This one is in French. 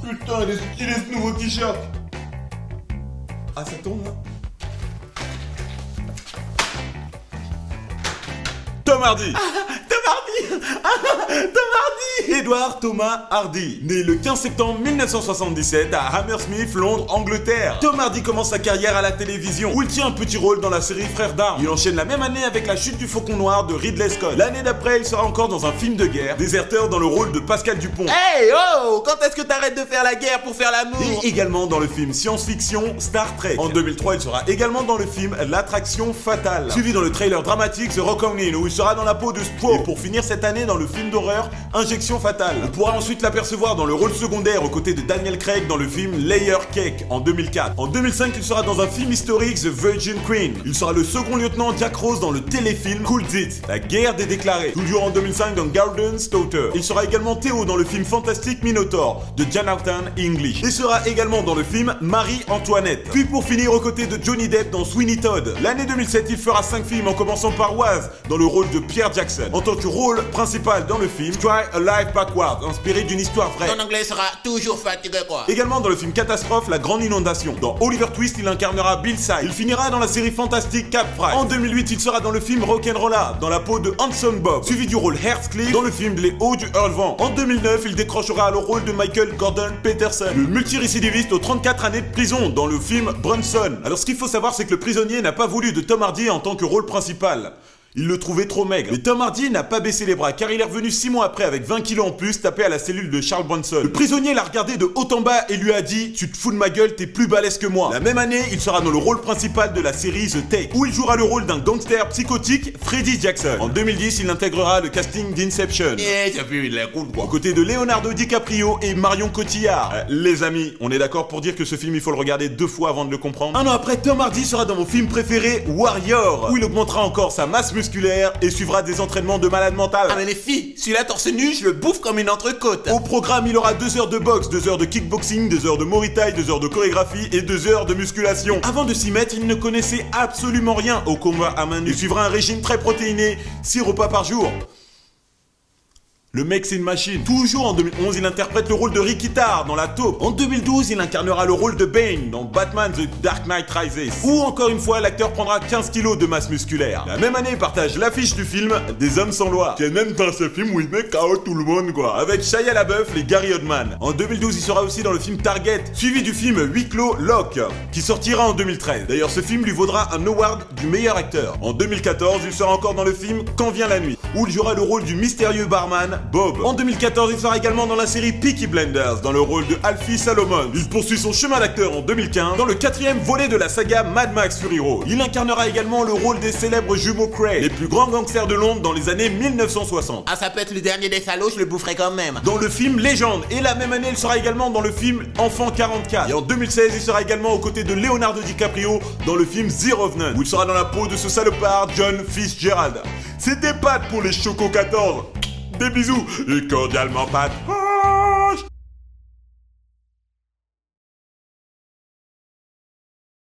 Putain, il est stylé ce nouveau t-shirt. Ah, ça tombe là. Tom Hardy. Tom Hardy. Tom Hardy. Edward Thomas Hardy, né le 15 septembre 1977 à Hammersmith, Londres, Angleterre. Tom Hardy commence sa carrière à la télévision, où il tient un petit rôle dans la série Frères d'armes. Il enchaîne la même année avec La chute du faucon noir de Ridley Scott. L'année d'après, il sera encore dans un film de guerre, Déserteur, dans le rôle de Pascal Dupont. Hey oh, quand est-ce que t'arrêtes de faire la guerre pour faire l'amour? Et également dans le film science-fiction Star Trek. En 2003, il sera également dans le film L'attraction fatale, suivi dans le trailer dramatique The Reckoning, où il sera dans la peau de Spro. Et pour finir cette année dans le film d'horreur Injection fatale. On pourra ensuite l'apercevoir dans le rôle secondaire aux côtés de Daniel Craig dans le film Layer Cake en 2004. En 2005, il sera dans un film historique The Virgin Queen. Il sera le second lieutenant Jack Rose dans le téléfilm Cool It, la guerre des déclarés, toujours en 2005 dans Garden Stouter. Il sera également Théo dans le film fantastique Minotaur de Jonathan English. Il sera également dans le film Marie-Antoinette. Puis pour finir aux côtés de Johnny Depp dans Sweeney Todd. L'année 2007, il fera 5 films en commençant par Waz dans le rôle de Pierre Jackson. En tant que rôle principal dans le film Try a Life Backward, inspiré d'une histoire vraie. Ton anglais sera toujours fatigué quoi. Également dans le film Catastrophe, La Grande Inondation. Dans Oliver Twist, il incarnera Bill Sykes. Il finira dans la série fantastique Cap Fry. En 2008, il sera dans le film Rock'n'Rolla, dans la peau de Hanson Bob, suivi du rôle Heathcliff dans le film Les Hauts du Hurlevent. En 2009, il décrochera le rôle de Michael Gordon Peterson, le multirécidiviste aux 34 années de prison dans le film Brunson. Alors ce qu'il faut savoir, c'est que le prisonnier n'a pas voulu de Tom Hardy en tant que rôle principal. Il le trouvait trop maigre. Mais Tom Hardy n'a pas baissé les bras car il est revenu 6 mois après avec 20 kilos en plus taper à la cellule de Charles Bronson. Le prisonnier l'a regardé de haut en bas et lui a dit « Tu te fous de ma gueule, t'es plus balèze que moi ». La même année, il sera dans le rôle principal de la série The Take, où il jouera le rôle d'un gangster psychotique, Freddy Jackson. En 2010, il intégrera le casting d'Inception. Et t'as vu, il est cool quoi. Aux côtés de Leonardo DiCaprio et Marion Cotillard. Les amis, on est d'accord pour dire que ce film, il faut le regarder 2 fois avant de le comprendre. Un an après, Tom Hardy sera dans mon film préféré, Warrior, où il augmentera encore sa masse musculaire et suivra des entraînements de malade mental. Ah mais les filles, celui-là torse nu, je le bouffe comme une entrecôte. Au programme, il aura 2 heures de boxe, 2 heures de kickboxing, 2 heures de Muay Thai, 2 heures de chorégraphie et 2 heures de musculation. Avant de s'y mettre, il ne connaissait absolument rien au combat à main nue. Il suivra un régime très protéiné, 6 repas par jour. Le mec c'est une machine. Toujours en 2011, il interprète le rôle de Ricky Tarr dans La Taupe. En 2012, il incarnera le rôle de Bane dans Batman The Dark Knight Rises. Où encore une fois, l'acteur prendra 15 kilos de masse musculaire. La même année, il partage l'affiche du film Des Hommes sans loi, qui est même dans ce film où il met KO tout le monde quoi. Avec Shia LaBeouf et Gary Oldman. En 2012, il sera aussi dans le film Target, suivi du film Huis clos Locke, qui sortira en 2013. D'ailleurs, ce film lui vaudra un award du meilleur acteur. En 2014, il sera encore dans le film Quand vient la nuit, où il jouera le rôle du mystérieux barman Bob. En 2014, il sera également dans la série Peaky Blinders, dans le rôle de Alfie Salomon. Il poursuit son chemin d'acteur en 2015, dans le 4e volet de la saga Mad Max Fury Road. Il incarnera également le rôle des célèbres jumeaux Cray, les plus grands gangsters de Londres dans les années 1960. Ah ça peut être le dernier des salauds, je le boufferai quand même. Dans le film Légende, et la même année, il sera également dans le film Enfant 44. Et en 2016, il sera également aux côtés de Leonardo DiCaprio dans le film The Revenant, où il sera dans la peau de ce salopard John Fitzgerald. C'était Pat pour les Choco 14. Des bisous et cordialement Pat.